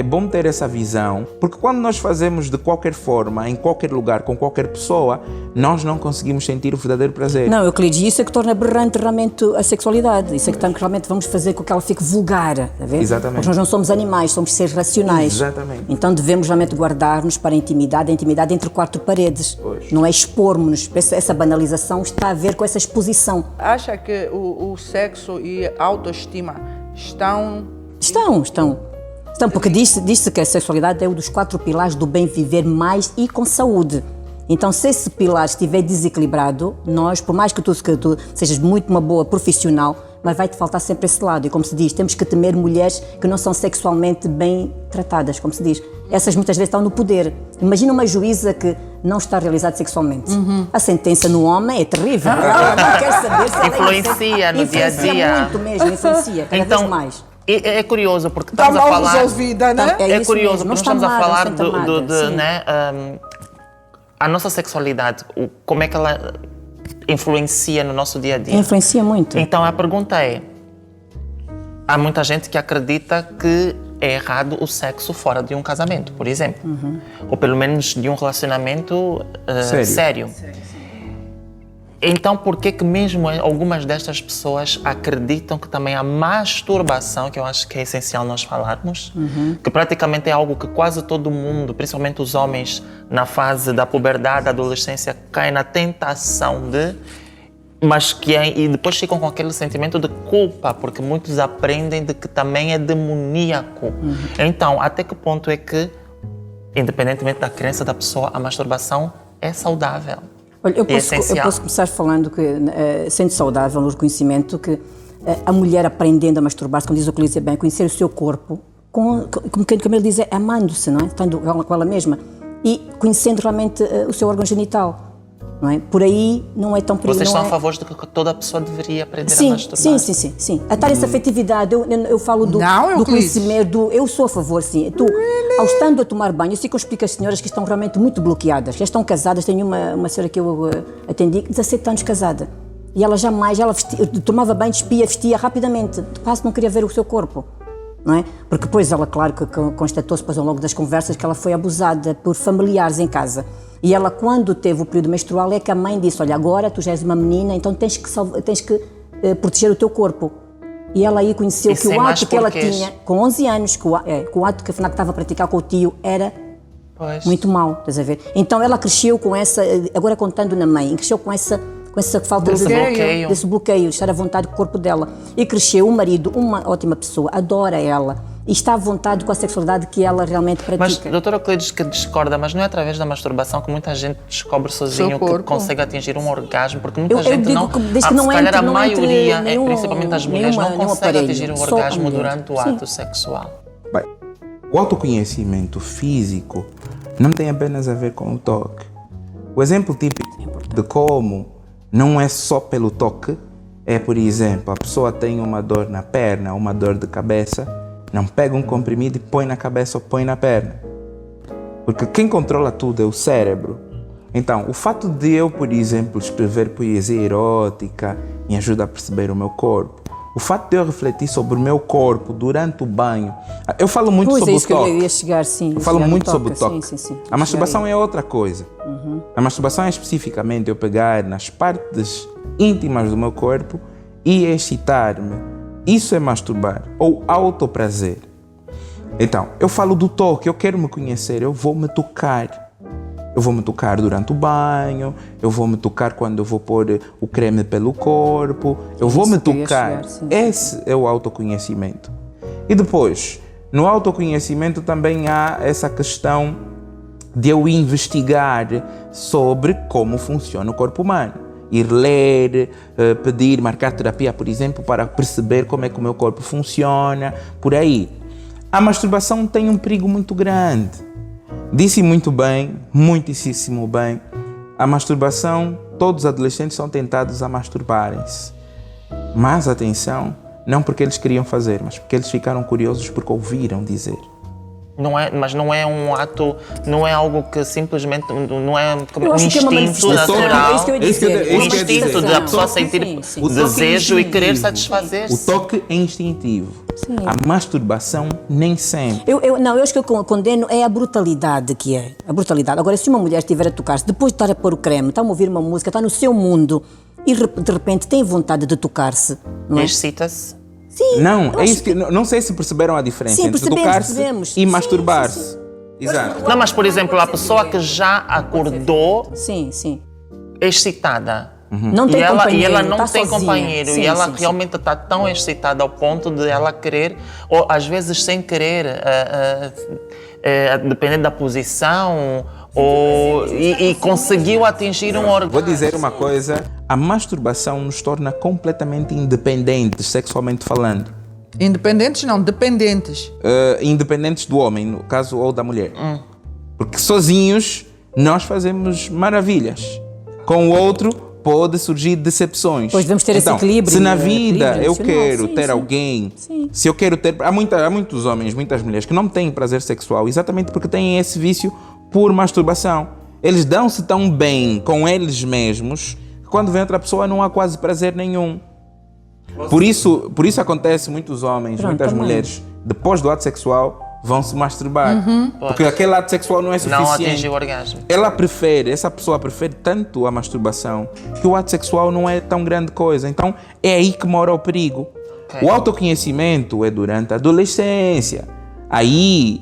bom ter essa visão, porque quando nós fazemos de qualquer forma, em qualquer lugar, com qualquer pessoa, nós não conseguimos sentir o verdadeiro prazer. Não, Euclides, isso é que torna aberrante realmente a sexualidade. Isso é que realmente vamos fazer com que ela fique vulgar. Está a ver? Exatamente. Porque nós não somos animais, somos seres racionais. Exatamente. Então devemos realmente guardar-nos para a intimidade entre quatro paredes. Pois. Não é expormos-nos. Essa banalização está a ver com essa exposição. Acha que o sexo e a autoestima estão... Estão, porque diz-se que a sexualidade é um dos 4 pilares do bem viver mais e com saúde. Então, se esse pilar estiver desequilibrado, nós, por mais que tu sejas muito uma boa profissional, mas vai-te faltar sempre esse lado. E como se diz, temos que temer mulheres que não são sexualmente bem tratadas, como se diz. Essas muitas vezes estão no poder. Imagina uma juíza que não está realizada sexualmente. A sentença no homem é terrível. Ela não quer saber se ela Influencia no dia a dia. Influencia muito mesmo, influencia cada vez mais. É curioso porque Está estamos a mal falar. resolvida, né? É É isso curioso mesmo, porque não nós estamos está a amada, falar não se sente amada, sim. né, a nossa sexualidade, como é que ela influencia no nosso dia a dia. Influencia muito. Então a pergunta é: há muita gente que acredita que é errado o sexo fora de um casamento, por exemplo, ou pelo menos de um relacionamento sério. Então, por que mesmo algumas destas pessoas acreditam que também a masturbação, que eu acho que é essencial nós falarmos, que praticamente é algo que quase todo mundo, principalmente os homens, na fase da puberdade, da adolescência, caem na tentação de... e depois ficam com aquele sentimento de culpa, porque muitos aprendem de que também é demoníaco. Então, até que ponto é que, independentemente da crença da pessoa, a masturbação é saudável? Olha, eu posso começar falando que, sendo saudável no reconhecimento, que a mulher aprendendo a masturbar-se, como diz o Euclides bem, conhecer o seu corpo, como ele diz, amando-se, não é? Estando com ela mesma e conhecendo realmente o seu órgão genital. Não é? Por aí não é tão perigoso. Vocês estão a favor de que toda pessoa deveria aprender a masturbar? Sim. A tal essa afetividade, eu falo do conhecimento, eu sou a favor, sim. Ao estando a tomar banho, eu sei que eu explico às senhoras que estão realmente muito bloqueadas, já estão casadas, tenho uma senhora que eu atendi, 17 anos casada, e ela jamais, tomava banho, despia, vestia rapidamente, quase não queria ver o seu corpo. Não é? Porque depois ela, claro, que constatou-se depois ao longo das conversas que ela foi abusada por familiares em casa. E ela, quando teve o período menstrual, é que a mãe disse, olha, agora tu já és uma menina, então tens que proteger o teu corpo. E ela aí conheceu que o ato que ela tinha, com 11 anos, que o ato que a FNAC estava a praticar com o tio era muito mau, estás a ver? Então ela cresceu com essa, agora contando na mãe, cresceu com essa falta desse bloqueio, de estar à vontade com o corpo dela. E cresceu, o marido, uma ótima pessoa, adora ela e está à vontade com a sexualidade que ela realmente pratica. Mas, doutora Euclides, que discorda, mas não é através da masturbação que muita gente descobre sozinho que consegue atingir um orgasmo, porque muita gente não... Se calhar a maioria, principalmente as mulheres, não consegue atingir um orgasmo durante o ato sexual. Bem, o autoconhecimento físico não tem apenas a ver com o toque. O exemplo típico de como não é só pelo toque, é, por exemplo, a pessoa tem uma dor na perna, uma dor de cabeça, não pega um comprimido e põe na cabeça ou põe na perna. Porque quem controla tudo é o cérebro. Então, o fato de eu, por exemplo, escrever poesia erótica me ajuda a perceber o meu corpo. O fato de eu refletir sobre o meu corpo durante o banho. Eu falo muito sobre o toque. Que eu ia chegar, sim. Eu falo muito sobre o toque. Sim. A masturbação é outra coisa. A masturbação é especificamente eu pegar nas partes íntimas do meu corpo e excitar-me. Isso é masturbar ou autoprazer. Então, eu falo do toque, eu quero me conhecer, eu vou me tocar. Eu vou me tocar durante o banho, eu vou me tocar quando eu vou pôr o creme pelo corpo, eu vou me tocar. Esse é o autoconhecimento. E depois, no autoconhecimento também há essa questão de eu investigar sobre como funciona o corpo humano. Ir ler, pedir, marcar terapia, por exemplo, para perceber como é que o meu corpo funciona, por aí. A masturbação tem um perigo muito grande. Disse muito bem, muitíssimo bem, a masturbação, todos os adolescentes são tentados a masturbarem-se. Mas atenção, não porque eles queriam fazer, mas porque eles ficaram curiosos porque ouviram dizer. Mas não é um ato, não é algo que simplesmente, não é um instinto natural. O instinto da pessoa sentir desejo e querer satisfazer-se. O toque é instintivo. Sim. A masturbação nem sempre. Eu acho que eu condeno é a brutalidade que é. A brutalidade. Agora, se uma mulher estiver a tocar-se, depois de estar a pôr o creme, está a ouvir uma música, está no seu mundo e de repente tem vontade de tocar-se, não é? Excita-se. Sim, não, é isso que não sei se perceberam a diferença entre tocar-se e masturbar-se. Sim. Exato. Não, mas por exemplo, a pessoa que já acordou excitada. Não tem companheiro, e ela não tá tem sozinha. companheiro e ela realmente está tão excitada ao ponto de ela querer, ou às vezes sem querer, dependendo da posição, e conseguiu atingir um orgasmo. Vou dizer uma coisa, a masturbação nos torna completamente independentes, sexualmente falando. Independentes não, dependentes. Independentes do homem, no caso, ou da mulher. Porque sozinhos nós fazemos maravilhas. Com o outro pode surgir decepções. Pois devemos ter esse equilíbrio. Se na vida eu quero ter alguém, se eu quero ter... Há muitos homens, muitas mulheres que não têm prazer sexual exatamente porque têm esse vício por masturbação. Eles dão-se tão bem com eles mesmos que quando vem outra pessoa não há quase prazer nenhum. Por isso acontece muitos homes, muitas mulheres, depois do ato sexual, vão se masturbar. Porque aquele ato sexual não é suficiente. Não atingir o orgasmo. Essa pessoa prefere tanto a masturbação que o ato sexual não é tão grande coisa. Então é aí que mora o perigo. O autoconhecimento é durante a adolescência. Aí,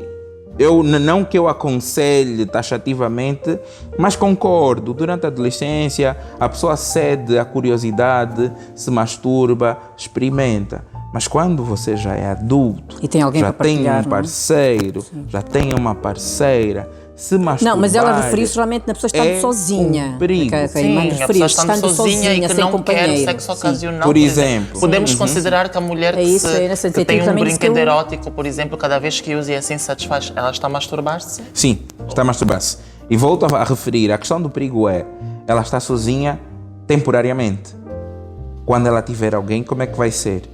não que eu aconselhe taxativamente, mas concordo. Durante a adolescência, a pessoa cede à curiosidade, se masturba, experimenta. Mas quando você já é adulto, e tem alguém já para tem partilhar, um parceiro, já tem uma parceira, se masturbar... Não, mas ela referiu-se realmente na pessoa estando sozinha. Um perigo. Que a Sim, irmã a pessoa referiu-se, estando sozinha e que sem não quer companheiro. sexo ocasional. Por exemplo. Podemos considerar que a mulher que tem um brinquedo erótico, por exemplo, cada vez que usa e assim satisfaz, ela está a masturbar-se? Sim, está a masturbar-se. E volto a referir, a questão do perigo é, ela está sozinha temporariamente. Quando ela tiver alguém, como é que vai ser?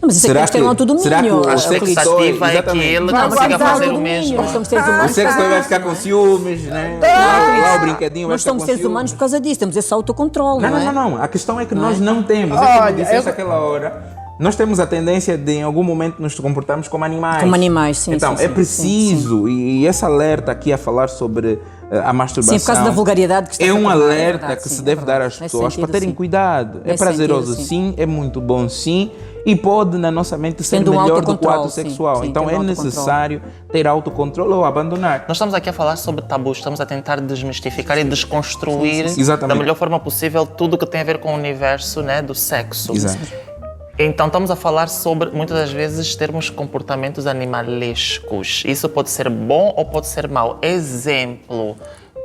Não, mas isso é que ter um autodomínio. Será que A expectativa é que ele consiga fazer o mesmo. Nós somos seres humanos. O sexo vai ficar com ciúmes, né? Lá o brinquedinho vai Nós ficar com somos seres humanos por causa disso, temos esse autocontrole. Não. A questão é que nós não temos. É como disseste aquela hora. Nós temos a tendência de, em algum momento, nos comportarmos como animais. Como animais, sim. Então, é preciso, e esse alerta aqui a falar sobre a masturbação... Sim, por causa da vulgaridade que está é um a alerta que se deve dar às pessoas para terem cuidado. É prazeroso, sim, é muito bom, sim, e pode, na nossa mente, ser melhor do que o ato sexual. Então, é necessário ter autocontrole ou abandonar. Nós estamos aqui a falar sobre tabus, estamos a tentar desmistificar e desconstruir da melhor forma possível tudo que tem a ver com o universo, né, do sexo. Exato. Então estamos a falar sobre, muitas das vezes, termos comportamentos animalescos. Isso pode ser bom ou pode ser mau. Exemplo,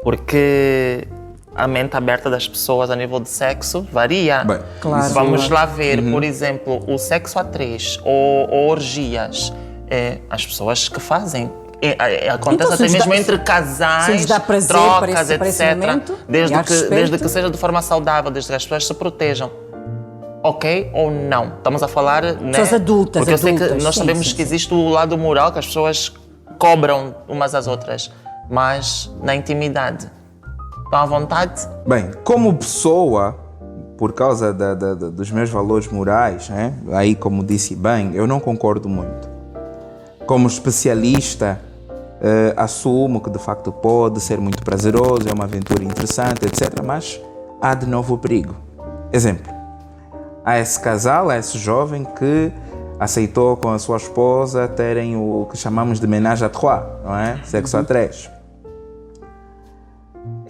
porque a mente aberta das pessoas a nível de sexo varia. Bem, claro. Vamos lá ver, por exemplo, o sexo a três ou orgias. As pessoas que fazem. Acontece então, até mesmo dá, entre casais, se lhes dá prazer trocas, para esse momento, desde que seja de forma saudável, desde que as pessoas se protejam. Ok ou não? Estamos a falar, né? Pessoas adultas. Porque eu sei que nós sabemos que existe o lado moral, que as pessoas cobram umas às outras, mas na intimidade, estão à vontade? Bem, como pessoa, por causa dos meus valores morais, né? Aí, como disse bem, eu não concordo muito. Como especialista, assumo que de facto pode ser muito prazeroso, é uma aventura interessante, etc. Mas há de novo o perigo. Exemplo. Há esse casal, há esse jovem que aceitou com a sua esposa terem o que chamamos de ménage à trois, não é? Sexo a três.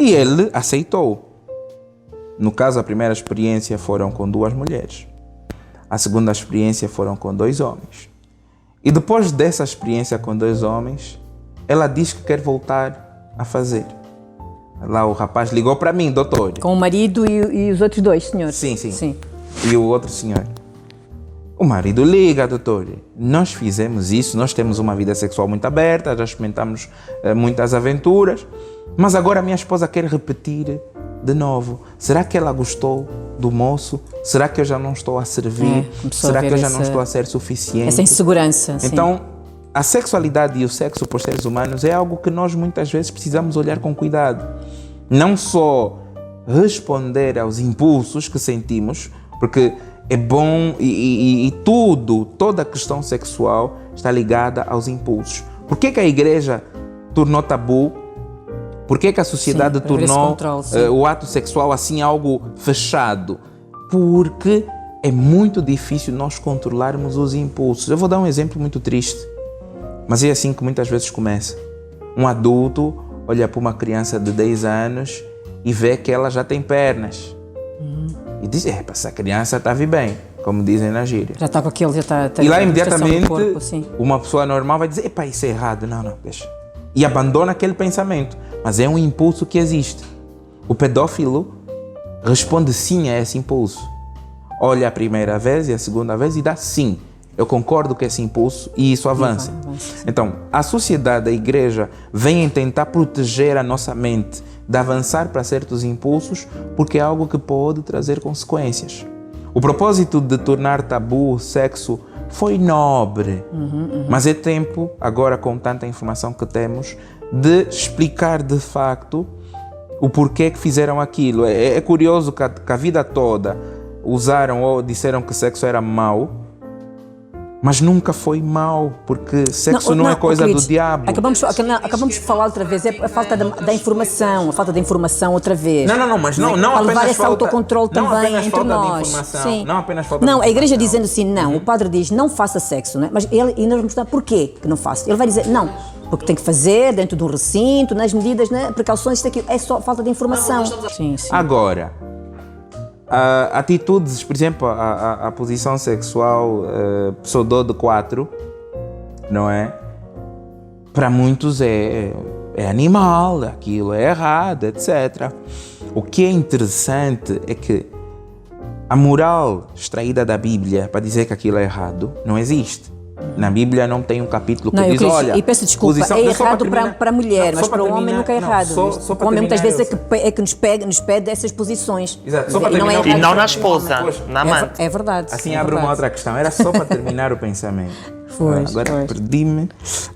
E ele aceitou. No caso, a primeira experiência foram com 2 mulheres. A segunda experiência foram com 2 homens. E depois dessa experiência com 2 homens, ela diz que quer voltar a fazer. Lá o rapaz ligou para mim, doutor. Com o marido e os outros 2 senhores? Sim. E o outro senhor. O marido liga, doutor. Nós fizemos isso, nós temos uma vida sexual muito aberta, já experimentamos muitas aventuras, mas agora a minha esposa quer repetir de novo. Será que ela gostou do moço? Será que eu já não estou a servir? Será que eu já não estou a ser suficiente? Essa insegurança. Então, a sexualidade e o sexo por seres humanos é algo que nós muitas vezes precisamos olhar com cuidado. Não só responder aos impulsos que sentimos, porque é bom e toda a questão sexual está ligada aos impulsos. Por que a igreja tornou tabu? Por que a sociedade tornou o ato sexual assim algo fechado? Porque é muito difícil nós controlarmos os impulsos. Eu vou dar um exemplo muito triste, mas é assim que muitas vezes começa. Um adulto olha para uma criança de 10 anos e vê que ela já tem pernas. E diz, essa criança está bem, como dizem na gíria. Já está com aquele, já está... E lá imediatamente uma pessoa normal vai dizer, isso é errado, não, deixa. E abandona aquele pensamento. Mas é um impulso que existe. O pedófilo responde sim a esse impulso. Olha a primeira vez e a segunda vez e dá sim. Eu concordo com esse impulso e isso avança. Então, a sociedade, a igreja, vem tentar proteger a nossa mente de avançar para certos impulsos, porque é algo que pode trazer consequências. O propósito de tornar tabu o sexo foi nobre, mas é tempo, agora com tanta informação que temos, de explicar de facto o porquê que fizeram aquilo. É curioso que a vida toda usaram ou disseram que sexo era mau, Mas nunca foi mau, porque sexo não é coisa queridos, do diabo. Acabamos de falar outra vez, é a falta da informação, outra vez. Não, mas não Para apenas levar esse falta, autocontrole não também apenas entre falta de nós. informação, Sim. não apenas falta Não, de a igreja informação. dizendo assim, não, o padre diz, não faça sexo, não é? Mas ele, e nós vamos mostrar porquê que não faço. Ele vai dizer, não, porque tem que fazer dentro de um recinto, nas medidas, né, precauções, isto aqui, é só falta de informação. Sim. Agora, atitudes, por exemplo, a posição sexual pseudo de 4, não é? Para muitos é animal, aquilo é errado, etc. O que é interessante é que a moral extraída da Bíblia para dizer que aquilo é errado não existe. Na Bíblia não tem um capítulo que diz, olha... E peço desculpa, é errado para a mulher, mas para o homem nunca é errado. O homem muitas vezes é que nos pede essas posições. Exato, só para E não é terminar. E errado não para na o esposa, homem. na amante. É verdade. Assim é abre uma verdade. outra questão. Era só para terminar o pensamento. Agora Pois. perdi-me.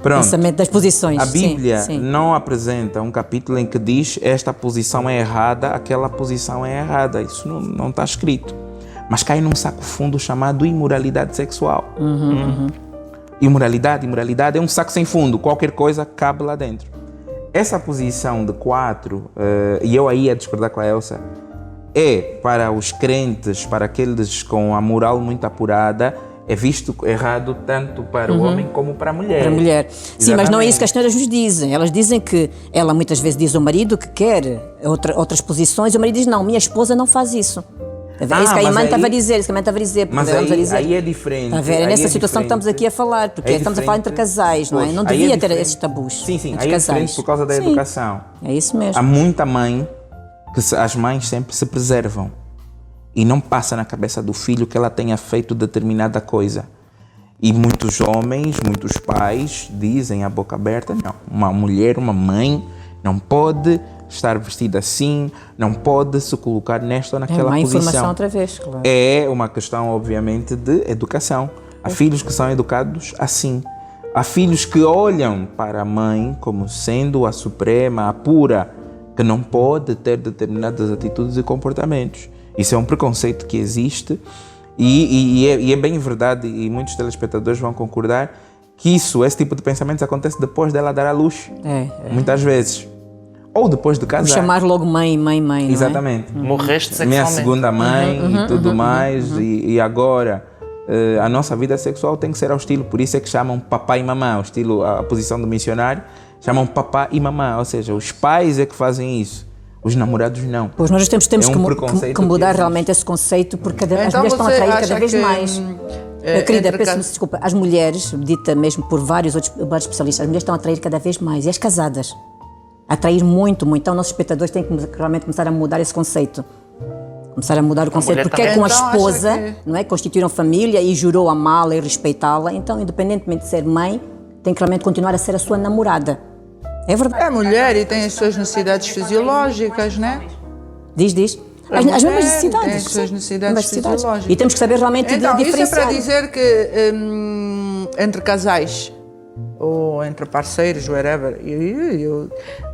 Pronto. Pensamento das posições. A Bíblia sim. não apresenta um capítulo em que diz esta posição é errada, aquela posição é errada. Isso não está escrito. Mas cai num saco fundo chamado imoralidade sexual. Imoralidade é um saco sem fundo. Qualquer coisa cabe lá dentro. Essa posição de 4, e eu aí ia discordar com a Elsa, é para os crentes, para aqueles com a moral muito apurada, é visto errado tanto para o homem como para a mulher. Para a mulher. Sim, mas não é isso que as senhoras nos dizem. Elas dizem que ela muitas vezes diz ao marido que quer outras posições e o marido diz, não, minha esposa não faz isso. É isso que a irmã estava a dizer, Mas aí é diferente. Está a ver? É nessa situação que estamos aqui a falar, porque estamos a falar entre casais, não é? Não devia ter esses tabus. Sim, entre aí é casais. diferente por causa da educação. É isso mesmo. Há muita mãe as mães sempre se preservam e não passa na cabeça do filho que ela tenha feito determinada coisa. E muitos homens, muitos pais dizem à boca aberta, não, uma mulher, uma mãe não pode estar vestida assim, não pode se colocar nesta ou naquela posição. Informação outra vez, claro. É uma questão, obviamente, de educação. Há filhos que são educados assim. Há filhos que olham para a mãe como sendo a suprema, a pura, que não pode ter determinadas atitudes e comportamentos. Isso é um preconceito que existe e é bem verdade, e muitos telespectadores vão concordar, que esse tipo de pensamentos acontece depois dela dar à luz. Muitas vezes. Ou depois de casar. Chamar logo mãe, não exatamente. é? Morreste sexualmente. Minha segunda mãe e tudo mais. E agora, a nossa vida sexual tem que ser ao estilo, por isso é que chamam papai e mamãe, ao estilo, a posição do missionário, chamam papai e mamãe, ou seja, os pais é que fazem isso. Os namorados não. Pois nós temos que mudar que realmente esse conceito, porque as Então mulheres estão a atrair cada acha vez que, mais. Querida, peço-me desculpa, as mulheres, dita mesmo por vários especialistas, as mulheres estão a atrair cada vez mais, e as casadas. A atrair muito. Então, nossos espectadores têm que realmente começar a mudar esse conceito. Começar a mudar o conceito, porque é com a esposa, não é? Constituíram família e jurou amá-la e respeitá-la. Então, independentemente de ser mãe, tem que realmente continuar a ser a sua namorada. É verdade. É mulher e tem as suas necessidades fisiológicas, né? Diz. As mesmas necessidades. Tem as suas necessidades fisiológicas. E temos que saber realmente então, diferenciar. Isso é para dizer que entre casais ou entre parceiros, whatever,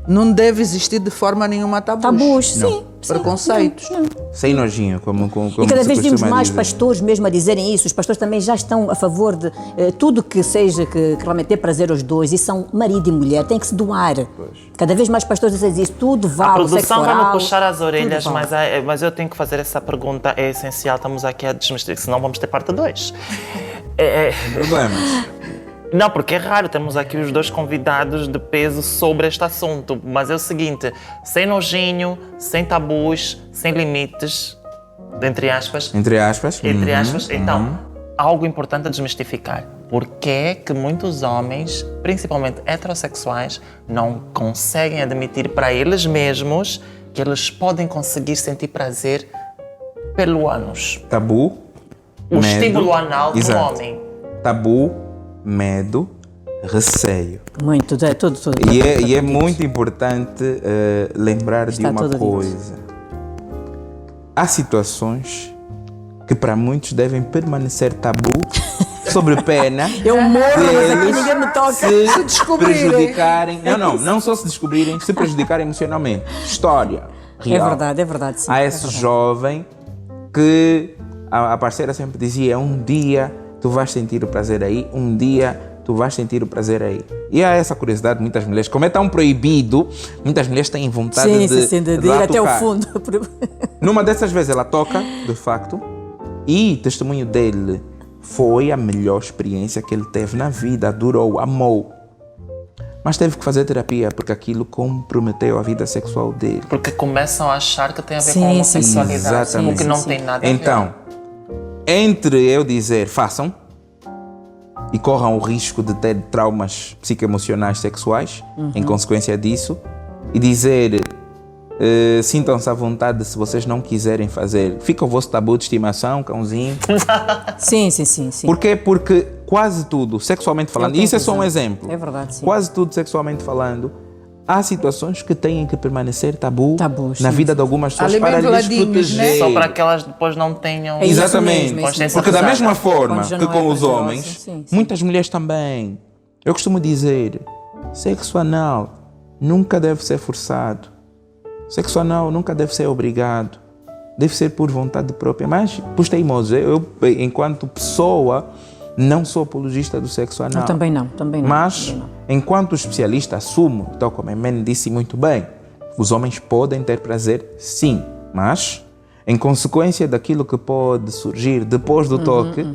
não deve existir de forma nenhuma tabus. Sim. Preconceitos. Não. Sem nojinho, como E cada vez vimos mais dizer. pastores mesmo a dizerem isso. Os pastores também já estão a favor de tudo que seja que realmente dê prazer aos dois. E são marido e mulher, tem que se doar. Cada vez mais pastores dizem isso. Tudo vale. A produção vai me puxar as tudo orelhas, vale. mas eu tenho que fazer essa pergunta, é essencial. Estamos aqui a desmistificar, senão vamos ter parte 2. Problemas. Não, porque é raro, temos aqui os dois convidados de peso sobre este assunto. Mas é o seguinte, sem nojinho, sem tabus, sem limites, entre aspas. Entre aspas. Então, algo importante a desmistificar. Por que que muitos homens, principalmente heterossexuais, não conseguem admitir para eles mesmos que eles podem conseguir sentir prazer pelo ânus? Tabu. O medo, estímulo anal do exato. homem. Tabu, medo, receio. Muito, tudo. E é muito importante lembrar de uma coisa. Há situações que para muitos devem permanecer tabu, sobre pena Eu morro, mas aqui deles ninguém me toca. se descobrirem. prejudicarem. Não só se descobrirem, se prejudicarem emocionalmente. História real. É verdade, sim. Há esse jovem que a parceira sempre dizia, um dia tu vais sentir o prazer aí, um dia tu vais sentir o prazer aí. E há essa curiosidade de muitas mulheres. Como é tão proibido, muitas mulheres têm vontade de ir até o tocar. fundo. Numa dessas vezes ela toca, de facto, e testemunho dele foi a melhor experiência que ele teve na vida, adorou, amou. Mas teve que fazer terapia porque aquilo comprometeu a vida sexual dele. Porque começam a achar que tem a ver Sim, com sim, homossexualidade, exatamente. o que não Sim, tem sim. nada a ver. Então, entre eu dizer façam e corram o risco de ter traumas psicoemocionais sexuais em consequência disso, e dizer sintam-se à vontade se vocês não quiserem fazer, fica o vosso tabu de estimação, cãozinho. Sim. Porquê? Porque quase tudo, sexualmente falando, Ele isso tem é só um razão. exemplo. É verdade, sim. Quase tudo sexualmente falando, há situações que têm que permanecer tabus Tabus, na sim, vida sim. de algumas pessoas Ali bem para lhes veladinhos, né? proteger. Só para que elas depois não tenham... É isso Exatamente. mesmo, é isso Consciência Porque da pesada. mesma forma Quando já que não com é os prazerosa, homens, sim. muitas mulheres também. Eu costumo dizer, sexo anal nunca deve ser forçado. Sexo anal nunca deve ser obrigado. Deve ser por vontade própria. Mas, por teimoso, eu, enquanto pessoa, não sou apologista do sexo anal. Eu também não. Mas, também não. enquanto especialista, assumo, tal como a Emene disse muito bem, os homens podem ter prazer, sim, mas, em consequência daquilo que pode surgir depois do toque,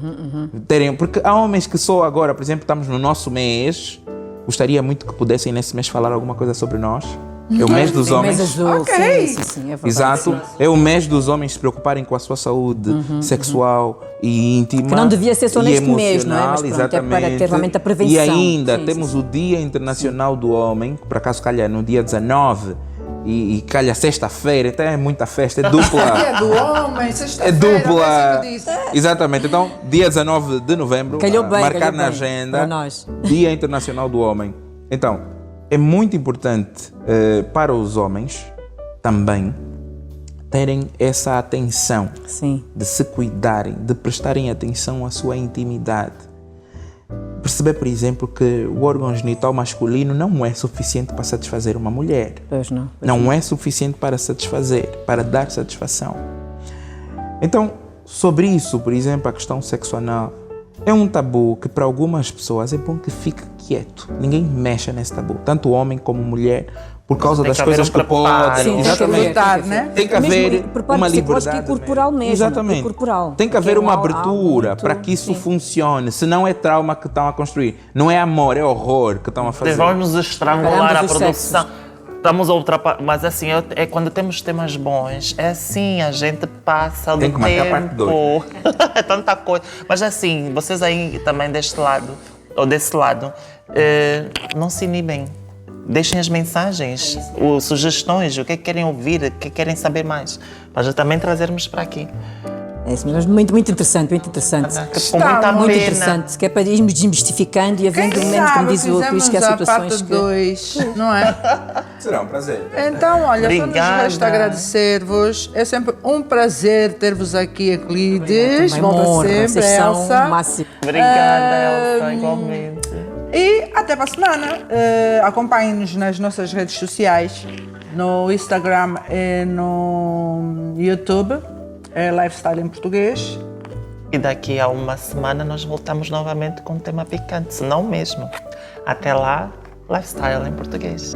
terem, porque há homens que só agora, por exemplo, estamos no nosso mês, gostaria muito que pudessem nesse mês falar alguma coisa sobre nós. É o mês dos Sim, homens. mês azul, Ok. sim, é verdade. Exato. sim. É o mês dos homens se preocuparem com a sua saúde sexual e íntima. Que não devia ser só e neste mês, não é? emocional, Mas pronto, é exatamente. para ter realmente a prevenção. E ainda Sim, temos sim, o Dia Internacional do Homem, que por acaso calha no dia 19 e calha sexta-feira, então é muita festa, é dupla. Dia do homem, É sexta-feira, dupla. é assim que eu disse. Exatamente. Então, dia 19 de novembro, Calhou bem, marcar calhou na bem agenda, para nós. Dia Internacional do Homem. Então, é muito importante para os homens também terem essa atenção Sim. de se cuidarem, de prestarem atenção à sua intimidade. Perceber, por exemplo, que o órgão genital masculino não é suficiente para satisfazer uma mulher. Pois não. Não é suficiente para satisfazer, para dar satisfação. Então, sobre isso, por exemplo, a questão sexo anal é um tabu que para algumas pessoas é bom que fique quieto. Ninguém mexa nesse tabu, tanto homem como mulher, por causa Tem das que haver coisas um que preparo. podem. Sim, tem que Exatamente. haver, Lutar, né? Tem que Mesmo haver preparo uma psicológico liberdade. e corporal mesmo. Exatamente. E corporal. Tem que Porque haver é uma algo abertura muito- para que isso sim. funcione. Senão é trauma que estão a construir. Não é amor, é horror que estão a fazer. Vamos estrangular Para a ambos os produção. sexos. Estamos a ultrapassar, mas assim, é quando temos temas bons, é assim, a gente passa do Tem que marcar tempo. parte dois. É tanta coisa. Mas assim, vocês aí também deste lado, ou desse lado, não se inibem. Deixem as mensagens, sugestões, o que é que querem ouvir, o que é que querem saber mais. Para já também trazermos para aqui. É isso mesmo, muito interessante, muito interessante. Com muita Muito pena. interessante, que é para irmos desmistificando e havendo Quem menos, como sabe diz o Cris, que há fizemos a situações parte que... 2, não é? Será um prazer. Então, olha, só nos Obrigada. resta agradecer-vos. É sempre um prazer ter-vos aqui, Euclides. Também Volta honra, sempre, vocês são o Elsa. máximo. Obrigada, Elsa, igualmente. E até para a semana. Acompanhem-nos nas nossas redes sociais, no Instagram e no YouTube. É Lifestyle em Português. E daqui a uma semana nós voltamos novamente com um tema picante, se não mesmo. Até lá, Lifestyle em Português.